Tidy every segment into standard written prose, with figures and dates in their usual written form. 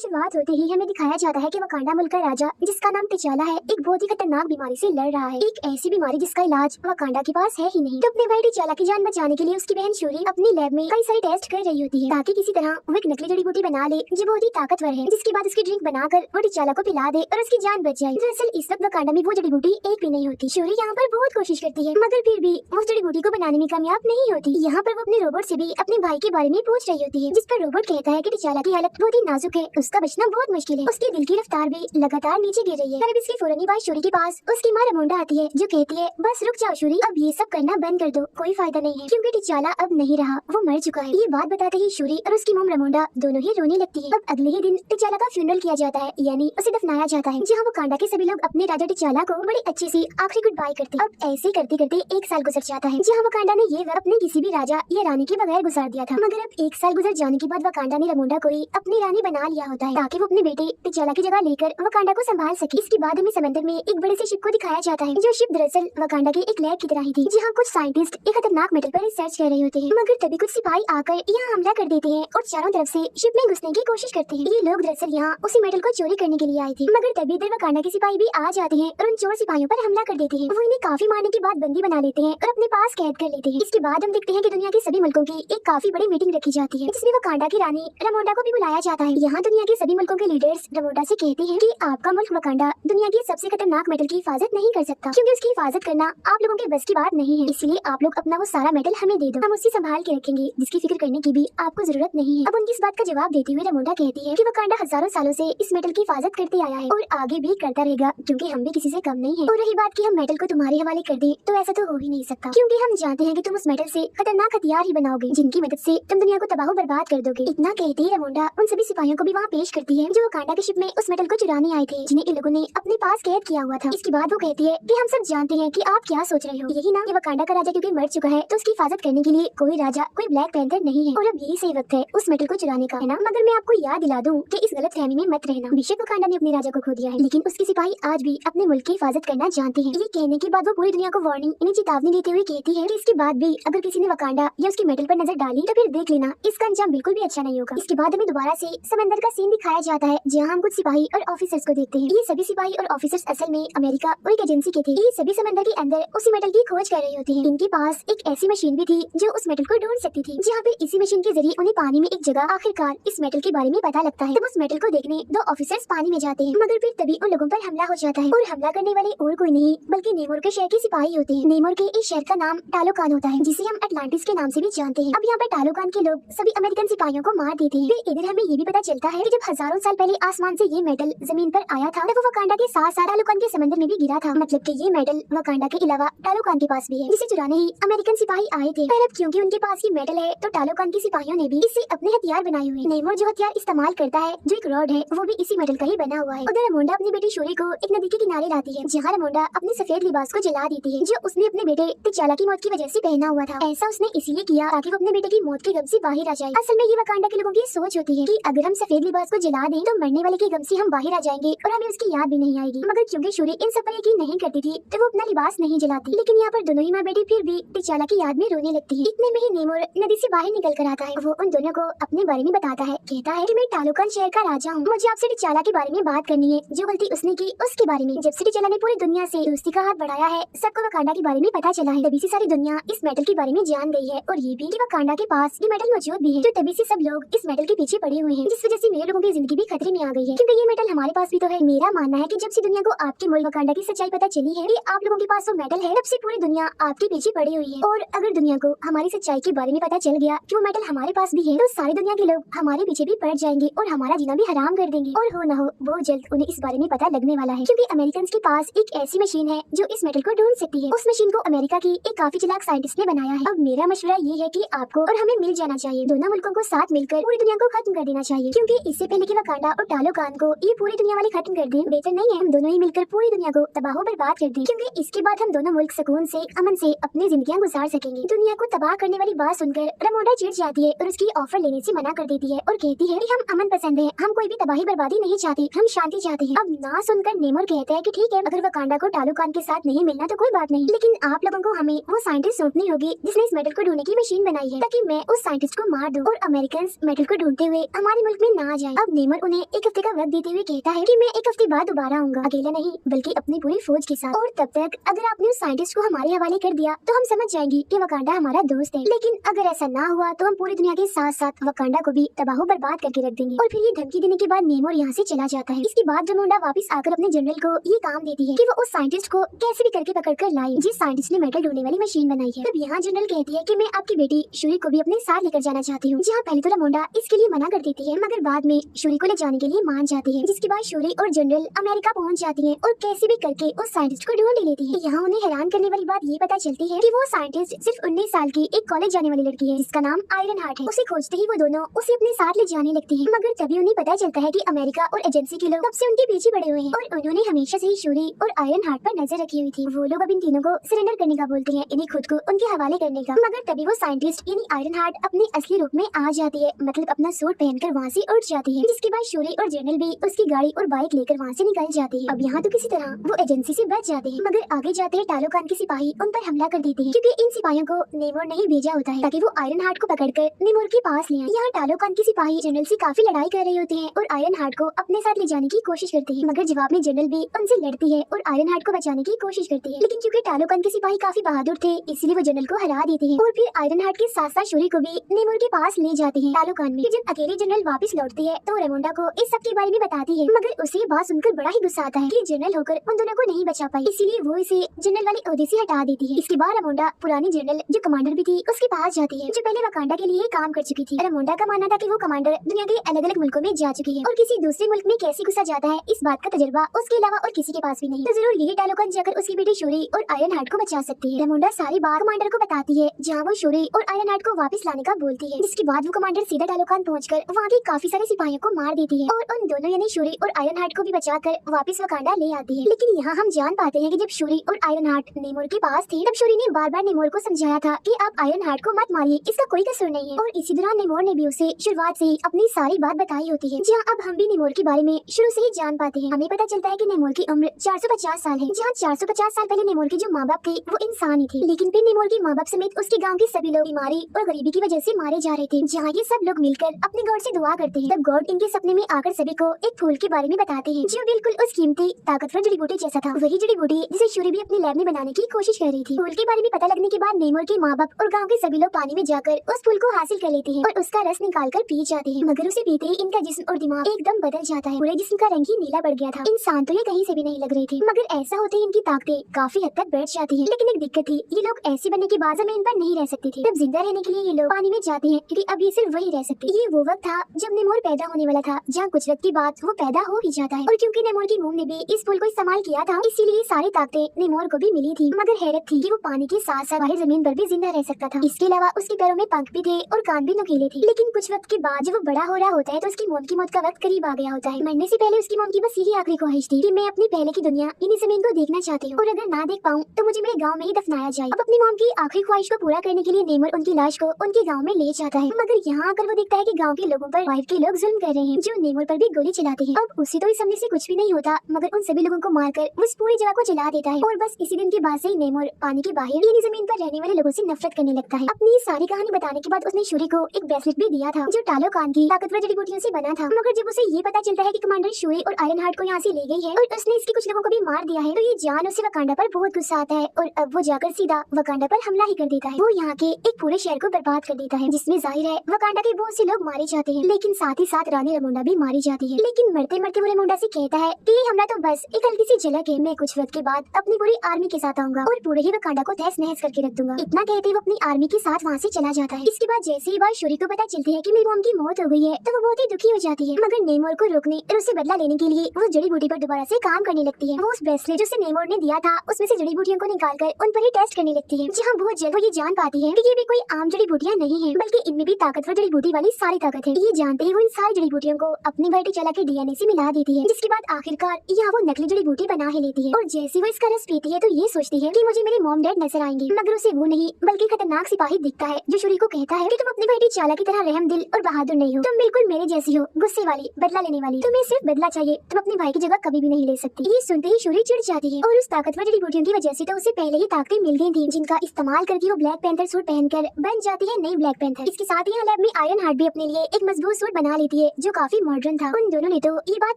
शुरुआत होते ही हमें दिखाया जाता है कि वकांडा मुल्क का राजा जिसका नाम तिचाला है एक बहुत ही खतरनाक बीमारी से लड़ रहा है। एक ऐसी बीमारी जिसका इलाज वकांडा के पास है ही नहीं। तो अपने भाई तिचाला की जान बचाने के लिए उसकी बहन शूरी अपनी लैब में कई सारे टेस्ट कर रही होती है ताकि किसी तरह वो एक नकली जड़ी बूटी बना ले जो बहुत ही ताकतवर है, जिसके बाद उसकी ड्रिंक बनाकर वो तिचाला को पिला दे और उसकी जान बच जाए। दरअसल इस वक्त वकांडा में वो जड़ी बूटी एक भी नहीं होती। शूरी यहाँ पर बहुत कोशिश करती है मगर फिर भी उस जड़ी बूटी को बनाने में कामयाब नहीं होती। यहाँ पर वो अपने रोबोट से भी अपने भाई के बारे में पूछ रही होती है, जिस पर रोबोट कहता है कि तिचाला की हालत बहुत ही नाजुक है, उसका बचना बहुत मुश्किल है, उसके दिल की रफ्तार भी लगातार नीचे गिर रही है। और अब इसकी फौरन बाद शूरी के पास उसकी माँ रमोंडा आती है जो कहती है बस रुक जाओ शूरी, अब ये सब करना बंद कर दो, कोई फायदा नहीं है क्योंकि तिचाला अब नहीं रहा, वो मर चुका है। ये बात बताते ही शूरी और उसकी मॉम रमोंडा दोनों ही रोने लगती है। अब अगले ही दिन तिचाला का फ्यूनरल किया जाता है, यानी उसे दफनाया जाता है, जहाँ वकांडा के सभी लोग अपने राजा तिचाला को बड़ी अच्छे से आखिरी गुड बाय करते हैं। अब ऐसे करते करते एक साल गुजर जाता है, जहाँ वकांडा ने ये वक्त अपने किसी भी राजा या रानी के बगैर गुजार दिया था। मगर अब एक साल गुजर जाने के बाद वकांडा ने रमोंडा को ही अपनी रानी बना लिया होता है ताकि वो अपने बेटे तिचाला की जगह लेकर वकांडा को संभाल सके। इसके बाद हमें समंदर में एक बड़े से शिप को दिखाया जाता है, जो शिप दरअसल वकांडा के एक लैब की तरह ही थी, जहाँ कुछ साइंटिस्ट एक खतरनाक मेटल पर रिसर्च कर रहे होते हैं। मगर तभी कुछ सिपाही आकर यहाँ हमला कर देते हैं और चारों तरफ से शिप में घुसने की कोशिश करते हैं। ये लोग दरअसल यहाँ उसी मेटल को चोरी करने के लिए आए थे, मगर तभी इधर वकांडा के सिपाही भी आ जाते हैं और उन चोर सिपाहियों पर हमला कर देते हैं। वो इन्हें काफी मारने के बाद बंदी बना लेते हैं और अपने पास कैद कर लेते हैं। इसके बाद हम देखते हैं कि दुनिया के सभी मुल्कों की एक काफी बड़ी मीटिंग रखी जाती है, जिसमें वकांडा की रानी रमोंडा को भी बुलाया जाता है। यहाँ दुनिया के सभी मुल्कों के लीडर्स रमोंडा से कहते हैं कि आपका मुल्क वकांडा दुनिया की सबसे खतरनाक मेटल की हिफाजत नहीं कर सकता, क्योंकि उसकी हिफाजत करना आप लोगों के बस की बात नहीं है, इसलिए आप लोग अपना वो सारा मेटल हमें दे दो, हम उससे संभाल के रखेंगे, जिसकी फिक्र करने की भी आपको जरूरत नहीं है। अब उनकी इस बात का जवाब देते हुए रमोंडा कहती है कि वकांडा हजारों सालों से इस मेटल की हिफाजत करते आया है और आगे भी करता रहेगा, क्योंकि हम भी किसी से कम नहीं है। और रही बात कि हम मेटल को तुम्हारे हवाले कर दें, तो ऐसा तो हो ही नहीं सकता, क्योंकि हम जानते हैं कि तुम उस मेटल से खतरनाक हथियार ही बनाओगे, जिनकी मदद से तुम दुनिया को तबाह बर्बाद कर दोगे। इतना कहते ही रमोंडा उन सभी सिपाहियों को भी वहाँ पेश करती है जो वकांडा के शिप में उस मेटल को चुराने आए थे, जिन्हें इन लोगों ने अपने पास कैद किया हुआ था। इसके बाद वो कहती है कि हम सब जानते हैं कि आप क्या सोच रहे हो, यही ना, ये वकांडा का राजा क्योंकि मर चुका है तो उसकी हिफाजत करने के लिए कोई राजा, कोई ब्लैक पैंथर नहीं है, और अब यही सही वक्त है उस मेटल को चुराने का, है ना। मगर मैं आपको याद दिला दूं कि इस गलतफहमी में मत रहना, बेशक वकांडा ने अपने राजा को खो दिया है, लेकिन उसके सिपाही आज भी अपने मुल्क की हिफाजत करना जानते हैं। ये कहने के बाद वो पूरी दुनिया को वार्निंग, इन्हें चेतावनी देते हुए कहती है कि इसके बाद भी अगर किसी ने वकांडा या उसके मेटल पर नजर डाली तो फिर देख लेना, इसका अंजाम बिल्कुल भी अच्छा नहीं होगा। इसके बाद हमें दोबारा से समंदर का सीन दिखाया जाता है, जहाँ हम कुछ सिपाही और ऑफिसर्स को देखते हैं। ये सभी सिपाही और ऑफिसर्स असल में अमेरिका और एक एजेंसी के थे। ये सभी समंदर के अंदर उसी मेटल की खोज कर रहे होते हैं। इनके पास एक ऐसी मशीन भी थी जो उस मेटल को ढूंढ सकती थी, जहाँ पे इसी मशीन के जरिए उन्हें पानी में एक जगह आखिरकार इस मेटल के बारे में पता लगता है। तब उस मेटल को देखने दो ऑफिसर्स पानी में जाते हैं, मगर फिर तभी उन लोगों पर हमला हो जाता है, और हमला करने वाले और कोई नहीं बल्कि नेमोर के शहर के सिपाही होते हैं। नेमोर के इस शहर का नाम टालोकान होता है, जिसे हम अटलांटिस के नाम से भी जानते हैं। अब यहाँ पर टालोकान के लोग सभी अमेरिकन सिपाहियों को मार देते हैं। फिर इधर हमें ये भी पता चलता है कि जब हजारों साल पहले आसमान से ये मेटल जमीन पर आया था, तब वो वकांडा के साथ साथ टालोकान के समंदर में भी गिरा था। मतलब कि ये मेटल वकांडा के अलावा टालोकान के पास भी है, जिसे चुराने ही अमेरिकन सिपाही आए थे। पर अब क्योंकि उनके पास ये मेटल है तो टालोकान के सिपाहियों ने भी इससे अपने हथियार बनाए हुए। नेमोर जो हथियार इस्तेमाल करता है, जो एक रॉड है, वो भी इसी मेटल का ही बना हुआ है। उधर रमोंडा अपनी बेटी शूरी को एक नदी के किनारे लाती है, जहाँ रमोंडा अपने सफेद लिबास को जला देती है, जो उसने अपने बेटे तिचाला की मौत की वजह से पहना हुआ था। ऐसा उसने इसलिए किया ताकि वो अपने बेटे की मौत के गम से बाहर आ जाए। असल में ये वकांडा के लोगों की सोच होती है कि अगर हम सफेद लिबास को जला दें तो मरने वाले के गम से हम बाहर आ जाएंगे और हमें उसकी याद भी नहीं आएगी। मगर क्योंकि शूरी इन सब पर यकीन नहीं करती थी तो वो अपना लिबास नहीं जलाती। लेकिन यहाँ पर दोनों ही माँ बेटी फिर भी तिचाला की याद में रोने लगती है। इतने में ही नेमोर नदी से बाहर निकल कर आता है। वो उन दोनों को अपने बारे में बताता है, कहता है कि मैं टालोकान शहर का राजा हूँ, मुझे आपसे तिचाला के बारे में बात करनी है, जो गलती उसने की उसके बारे में। जब से तिचाला ने पूरी दुनिया से दोस्ती का हाथ बढ़ाया है, सबको वकांडा के बारे में पता चला है, तभी से सारी दुनिया इस मेटल के बारे में जान गई है, और ये भी कि वकांडा के पास ये मेटल मौजूद भी है। तो तभी से सब लोग इस मेटल के पीछे पड़े हुए हैं, जिस वजह से मेरे लोगों की जिंदगी भी खतरे में आ गई है, क्योंकि ये मेटल हमारे पास भी तो है। मेरा मानना है कि जब से दुनिया को आपके मुल्क वकांडा की सच्चाई पता चली है कि आप लोगों के पास वो मेटल है, तब से पूरी दुनिया आपके पीछे पड़ी हुई है। और अगर दुनिया को हमारी सच्चाई के बारे में पता चल गया कि वो मेटल हमारे पास भी है, तो सारी दुनिया के लोग हमारे पीछे भी पड़ जाएंगे और हमारा जीना भी हराम कर देंगे। और हो न हो बहुत जल्द उन्हें इस बारे में पता लगने वाला है, क्योंकि अमेरिकन के पास एक ऐसी मशीन है जो इस मेटल को ढूंढ सकती है। उस मशीन को अमेरिका की एक काफी चालाक साइंटिस्ट ने बनाया है। अब मेरा मशवरा ये है कि आपको और हमें मिल जाना चाहिए, दोनों मुल्कों को साथ मिलकर पूरी दुनिया को खत्म कर देना चाहिए, क्योंकि इससे पहले कि वकांडा और टालोकान को ये पूरी दुनिया वाले खत्म कर दें, बेहतर नहीं है हम दोनों ही मिलकर पूरी दुनिया को तबाह बर्बाद कर दें, क्योंकि इसके बाद हम दोनों मुल्क सुकून से, अमन से अपनी जिंदगियां गुजार सकेंगे। दुनिया को तबाह करने वाली बात सुनकर रमोंडा चिढ़ जाती है और उसकी ऑफर लेने से मना कर देती है और कहती है कि हम अमन पसंद है, हम कोई भी तबाही बर्बादी नहीं चाहते, हम शांति चाहते हैं। अब ना सुनकर नेमोर कहता है कि ठीक है, अगर वकांडा को टालोकान के साथ नहीं मिलना तो कोई बात नहीं, लेकिन आप लोगों को हमें वो साइंटिस्ट सौंपनी होगी जिसने इस मेटल को ढूंढने की मशीन बनाई है, ताकि मैं उस साइंटिस्ट को मार दूं और अमेरिकन मेटल को ढूंढते हुए हमारे मुल्क में ना आ जाएं। अब नेमर उन्हें एक हफ्ते का वक्त देते हुए कहता है कि मैं एक हफ्ते बाद दोबारा आऊंगा, अकेला नहीं बल्कि अपनी पूरी फौज के साथ। और तब तक अगर आपने उस साइंटिस्ट को हमारे हवाले कर दिया तो हम समझ जाएंगे कि वकांडा हमारा दोस्त है, लेकिन अगर ऐसा ना हुआ तो हम पूरी दुनिया के साथ साथ वकांडा को भी तबाह बर्बाद करके रख देंगे। और फिर ये धमकी देने के बाद नेमोर यहाँ से चला जाता है। इसके बाद रमोंडा वापस आकर अपने जनरल को ये काम देती है कि वो उस साइंटिस्ट को कैसे भी करके पकड़ कर लाए जिस साइंटिस्ट ने मेटल ढूंढने वाली मशीन बनाई है। तब यहाँ जनरल कहती है कि मैं आपकी बेटी शूरी को भी अपने साथ लेकर जाना चाहती हूँ। जहाँ पहले तो रमोंडा इसके लिए मना कर देती है, मगर बाद में शूरी को ले जाने के लिए मान जाती है। जिसके बाद शूरी और जनरल अमेरिका पहुँच जाती है और कैसे भी करके उस साइंटिस्ट को ढूंढ लेती है। यहाँ उन्हें हैरान करने वाली बात ये पता चलती है कि वो साइंटिस्ट सिर्फ 19 साल की एक कॉलेज जाने वाली लड़की है जिसका नाम आयरन हार्ट है। उसे खोजते ही वो दोनों उसे अपने साथ ले जाने लगती है, मगर तभी उन्हें पता चलता है कि अमेरिका और एजेंसी के लोग तब से उनके पीछे पड़े हुए हैं और उन्होंने हमेशा से ही शूरी और आयरन हार्ट पर नजर रखी हुई थी। वो लोग अब इन तीनों को सरेंडर करने का बोलते हैं, इन्हें खुद को उनके हवाले करने का। मगर तभी वो साइंटिस्ट यानी आयरन हार्ट अपने असली रूप में आ जाती है, मतलब अपना सूट पहनकर वहाँ से उठ जाती है। जिसके बाद शूरी और जनरल भी उसकी गाड़ी और बाइक लेकर वहाँ से निकल जाती है। अब यहाँ तो किसी तरह वो एजेंसी से बच जाते हैं, मगर आगे जाते हैं टालोकान के सिपाही उन पर हमला कर देते हैं क्योंकि इन सिपाहियों को नेमोर ने ही भेजा होता है ताकि वो आयरन हार्ट को पकड़कर नेमोर के पास ले आए। यहाँ टालोकान के सिपाही जनरल से काफी लड़ाई कर रहे होते हैं और आयरन हार्ट को अपने साथ ले जाने की कोशिश करते हैं, मगर जवाब में जनरल भी उनसे लड़ती है और आयरन हार्ट को बचाने की कोशिश करती है। लेकिन क्योंकि टालोकान के सिपाही काफी बहादुर थे इसलिए वो जनरल को हरा देते हैं और फिर आयरन हार्ट के साथ साथ शूरी को भी नेमोर के पास ले जाते हैं टालोकान में। जब अकेले जनरल वापस लौटती है तो रेमोंडा को इस सब के बारे में बताती है, मगर उसे ये बात सुनकर बड़ा ही गुस्सा आता है कि जनरल होकर उन दोनों को नहीं बचा पाई, इसीलिए वो इसे जनरल वाले ओहदे से हटा देती है। इसके बाद रेमोंडा पुरानी जनरल जो कमांडर भी थी उसके पास जाती है जो पहले वकांडा के लिए काम कर चुकी थी। रेमोंडा का मानना था कि वो कमांडर दुनिया के अलग अलग मुल्कों में जा चुकी है और किसी दूसरे मुल्क में कैसे घुसा जाता है इस बात का तजुर्बा उसके अलावा और किसी के पास भी नहीं, तो जरूर यही टालोकान जाकर उसकी बेटी शूरी और आयरन हार्ट को बचा सकती है। रेमोंडा सारी बात कमांडर को बताती है जहाँ वो शूरी और आयरन हार्ट को वापस लाने का बोलती है। जिसके बाद वो कमांडर सीधा टालोकान पहुंचकर वहाँ के काफी सारे सिपाहियों को मार देती है और उन दोनों यानी शूरी और आयरन हार्ट को भी बचाकर वापस वकांडा ले आती है। लेकिन यहाँ हम जान पाते हैं कि जब शूरी और आयरन हार्ट नेमोर के पास थे तब शूरी ने बार बार नेमोर को समझाया था कि आप आयरन हार्ट को मत मारिए, इसका कोई कसूर नहीं है। और इसी दौरान नेमोर ने भी उसे शुरुआत से ही अपनी सारी बात बताई होती है। जहाँ अब हम भी नेमोर के बारे में शुरू से ही जान पाते हैं। हमें पता चलता है कि नेमोर की उम्र 450 साल है, जहाँ 450 साल पहले नेमोर के जो माँ बाप थे वो इंसान ही थे, लेकिन फिर नेमोर के माँ बाप समेत उसके गाँव के सभी लोग बीमारी और गरीबी की वजह से मारे जा रहे थे। जहाँ ये सब लोग मिलकर अपने गॉड से दुआ करते हैं, तब गॉड इनके सपने में आकर सभी को एक फूल के बारे में बताते हैं जो बिल्कुल उस कीमती ताकतवर जड़ी बूटी जैसा था, वही जड़ी बूटी जिसे शूरी भी अपने लैब में बनाने की कोशिश कर रही थी। फूल के बारे में पता लगने के बाद नेमोर के माँ बाप और गाँव के सभी लोग पानी में जाकर उस फूल को हासिल कर लेते हैं और उसका रस निकाल कर पी जाते हैं, मगर उसे पीते ही इनका जिस्म और दिमाग एकदम बदल जाता है। पूरे जिस्म का रंग ही नीला बढ़ गया था। इंसान तो ये कहीं से भी नहीं लग रहे थे, मगर ऐसा होते ही इनकी ताकतें काफी हद तक बढ़ जाती हैं। लेकिन एक दिक्कत थी, ये लोग ऐसे बनने के बाद जमीन पर नहीं रह सकते थे। तब जिंदा रहने के लिए ये लोग पानी में जाते हैं क्योंकि अब ये सिर्फ वही रह सकते। ये वो वक्त था जब नेमोर पैदा होने वाला था, जहाँ कुछ वक्त के बाद वो पैदा हो ही जाता है। और क्योंकि नेमोर की मोम ने भी इस फूल को इस्तेमाल किया था इसीलिए सारी ताकतें नेमोर को भी मिली थी। मगर हैरत थी कि वो पानी के साथ साथ बाहर जमीन पर भी जिंदा रह सकता था। इसके अलावा उसके पैरों में पंख भी थे और कान भी नुकीले थे। लेकिन कुछ वक्त के बाद जब वो बड़ा हो रहा होता है तो उसकी मोम की मौत का वक्त करीब आ गया होता है। मरने से पहले उसकी मोम की बस यही आखिरी ख्वाहिश थी कि मैं अपनी पहले की दुनिया यानी जमीन को देखना चाहती हूँ और अगर ना देख पाऊँ तो मुझे मेरे गाँव में ही दफनाया जाए। अब अपनी मोम की आखिरी ख्वाहिश को पूरा करने के लिए नेमोर उनकी लाश को उनके गाँव में ले जाता है, मगर यहाँ आकर वो देखता है कि गाँव के लोगों पर वाइफ के लोग जुल्म कर रहे हैं जो नेमोर पर भी गोली चलाते हैं। अब उसे तो इस हमले से कुछ भी नहीं होता, मगर उन सभी लोगों को मारकर वो इस पूरी जगह को जला देता है और बस इसी दिन के बाद से ही नेमोर पानी के बाहर यानी जमीन पर रहने वाले लोगों से नफरत करने लगता है। अपनी सारी कहानी बताने के बाद उसने शूरी को एक ब्रेसलेट भी दिया था जो टालोकान की ताकतवर जड़ी बूटियों से बना था, मगर जब उसे ये पता चलता है कि कमांडर शूरी और आयरन हार्ट को यहाँ से ले गई है और उसने इसके कुछ लोगों को भी मार दिया है तो ये जान उसे वकांडा पर बहुत गुस्सा आता है और अब वो जाकर सीधा वकांडा पर हमला ही कर देता है। वो यहाँ के एक पूरे शहर को बर्बाद कर देता है, जिसमें जाहिर है वकांडा के बहुत से लोग मारे जाते हैं, लेकिन साथ ही साथ रानी रेमोंडा भी मारी जाती है। लेकिन मरते मरते वो रेमोंडा से कहता है कि ये हमला तो बस एक हल्की सी झलक है, मैं कुछ वक्त के बाद अपनी पूरी आर्मी के साथ आऊंगा और पूरे ही वकांडा को तहस नहस करके रख दूंगा। इतना कहते वो अपनी आर्मी के साथ वहाँ से चला जाता है। इसके बाद जैसे ही बात शूरी को पता चलती है कि मेरी मॉम की मौत हो गई है तो वो बहुत ही दुखी हो जाती है, मगर नेमोर को रोकने और उससे बदला लेने के लिए वो जड़ी बूटी पर दोबारा से काम करने लगती है। वो उस ब्रेसलेट जो नेमोर ने दिया था उसमें से जड़ी बूटियों को निकालकर उन पर ही टेस्ट करने लगती है, जहाँ बहुत जल्द वो ये जान पाती है कि ये भी कोई आम जड़ी बूटियाँ नहीं है बल्कि इनमें भी ताकतवर जड़ी बूटी वाली सारी ताकत है। ये जानते ही वो इन सारी जड़ी बूटियों को अपनी बेटी चाला के डीएनए से मिला देती है, जिसके बाद आखिरकार यहाँ वो नकली जड़ी बूटी बना ही लेती है। और जैसे वो इसका रस पीती है तो ये सोचती है कि मुझे मेरे मॉम डैड नजर आएंगे, मगर उसे वो नहीं बल्कि खतरनाक सिपाही दिखता है जो शूरी को कहता है कि तुम अपनी बेटी चाला की तरह रहम दिल और बहादुर नहीं हो, तुम बिल्कुल मेरे जैसी हो, गुस्से वाली, बदला लेने वाली, तुम्हें सिर्फ बदला चाहिए, तुम अपने भाई की जगह कभी भी नहीं ले सकती। ये सुनते ही शूरी चिढ़ जाती है और उस ताकतवर जड़ी बूटियों की वजह से तो उसे पहले ही ताकतें मिल गई थी, जिनका इस्तेमाल करके वो ब्लैक पैंथर सूट पहनकर बन जाती है नई ब्लैक पैंथर। इसके साथ ही लैब में आयरन हार्ट भी अपने लिए एक मजबूत सूट बना लेती मिलती है जो काफी मॉडर्न था। उन दोनों ने तो ये बात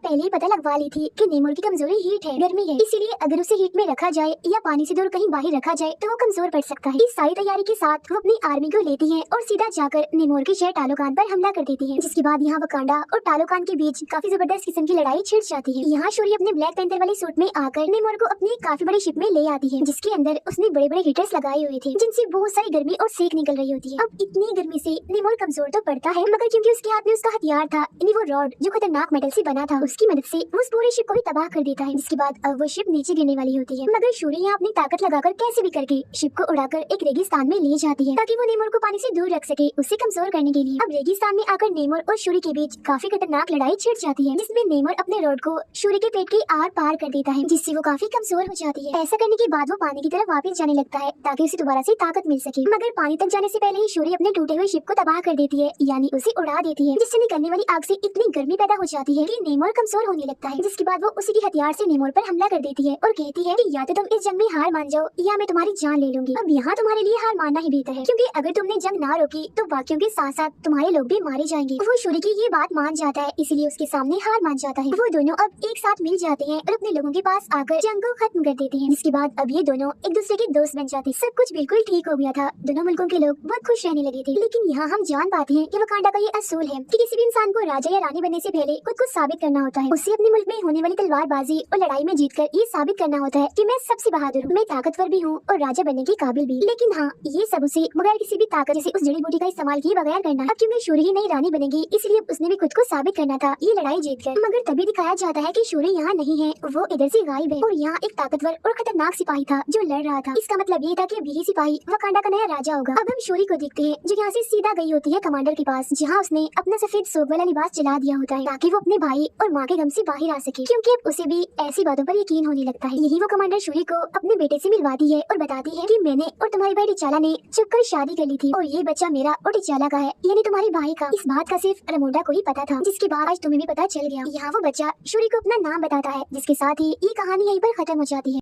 पहले ही पता लगवा ली थी कि नेमोर की कमजोरी हीट है, गर्मी है, इसीलिए अगर उसे हीट में रखा जाए या पानी से दूर कहीं बाहर रखा जाए तो वो कमजोर पड़ सकता है। इस सारी तैयारी के साथ वो अपनी आर्मी को लेती है और सीधा जाकर नेमोर के शहर टालोकान पर हमला कर देती है, जिसके बाद यहाँ वकांडा और टालोकान के बीच काफी जबरदस्त किस्म की लड़ाई छिड़ जाती है। यहाँ शूरी अपने ब्लैक पैंथर वाले सूट में आकर नेमोर को अपनी एक काफी बड़ी शिप में ले आती है, जिसके अंदर उसने बड़े बड़े हीटर्स लगाए हुए थे जिनसे बहुत सारी गर्मी और सेक निकल रही होती है। अब इतनी गर्मी से नेमोर कमजोर तो पड़ता है, मगर क्योंकि उसके हाथ में उसका हथियार था वो रॉड जो खतरनाक मेटल से बना था, उसकी मदद से वो उस पूरी शिप को भी तबाह कर देता है। जिसके बाद अब वो शिप नीचे गिरने वाली होती है, मगर शूरी यहाँ अपनी ताकत लगाकर कैसे भी करके शिप को उड़ाकर एक रेगिस्तान में ले जाती है ताकि वो नेमोर को पानी से दूर रख सके, उसे कमजोर करने के लिए। अब रेगिस्तान में आकर नेमोर और शूरी के बीच काफी खतरनाक लड़ाई छिड़ जाती है, जिसमें नेमोर अपने रॉड को शूरी के पेट के आर पार कर देता है, जिससे वो काफी कमजोर हो जाती है। ऐसा करने के बाद वो पानी की तरफ वापस जाने लगता है ताकि उसे दोबारा से ताकत मिल सके, मगर पानी तक जाने से पहले ही शूरी अपने टूटे हुए शिप को तबाह कर देती है, यानी उसे उड़ा देती है, जिससे निकलने वाली आग से इतनी गर्मी पैदा हो जाती है कि नेमोर कमजोर होने लगता है। जिसके बाद वो उसी के हथियार से नेमोर पर हमला कर देती है और कहती है कि या तो तुम इस जंग में हार मान जाओ या मैं तुम्हारी जान ले लूंगी। अब यहाँ तुम्हारे लिए हार मानना ही बेहतर है, क्योंकि अगर तुमने जंग ना रोकी तो बाकियों के साथ साथ तुम्हारे लोग भी मारे जाएंगे। वो शूरी की ये बात मान जाता है, इसलिए उसके सामने हार मान जाता है। वो दोनों अब एक साथ मिल जाते हैं और अपने लोगों के पास आकर जंग को खत्म कर देते हैं। जिसके बाद अब ये दोनों एक दूसरे के दोस्त बन जाते हैं। सब कुछ बिल्कुल ठीक हो गया था, दोनों मुल्कों के लोग बहुत खुश रहने लगे थे। लेकिन यहाँ हम जान पाते हैं कि वकांडा का ये असूल है कि किसी भी इंसान को राजा या रानी बनने से पहले खुद को साबित करना होता है। उसे अपने मुल्क में होने वाली तलवारबाजी और लड़ाई में जीतकर ये साबित करना होता है कि मैं सबसे बहादुर हूँ, मैं ताकतवर भी हूँ और राजा बनने के काबिल भी। लेकिन हाँ, ये सब उसे बगैर किसी भी ताकत जैसे उस जड़ी बूटी का इस्तेमाल किए बगैर करना। अब क्योंकि शूरी ही नई रानी बनेगी, इसलिए उसने भी खुद को साबित करना था ये लड़ाई जीतकर। मगर तभी दिखाया जाता है कि शूरी यहाँ नहीं है, वो इधर से गायब है और यहाँ एक ताकतवर और खतरनाक सिपाही था जो लड़ रहा था। इसका मतलब ये था कि अब यही सिपाही वकांडा का नया राजा होगा। अब हम शूरी को देखते हैं जो यहाँ से सीधा गई होती है कमांडर के पास, जहाँ उसने अपना सफेद सोग वाला लिबास जला दिया होता है ताकि वो अपने भाई और माँ के गम से बाहर आ सके, क्योंकि अब उसे भी ऐसी बातों पर यकीन होने लगता है। यही वो कमांडर शूरी को अपने बेटे से मिलवाती है और बताती है कि मैंने और तुम्हारे भाई टिचाला ने छुपकर शादी कर ली थी और ये बच्चा मेरा और टिचाला का है, यानी तुम्हारे भाई का। इस बात का सिर्फ रमोंडा को ही पता था, जिसके बाद आज तुम्हें भी पता चल गया। यहाँ वो बच्चा शूरी को अपना नाम बताता है, जिसके साथ ही ये कहानी यहीं पर खत्म हो जाती है।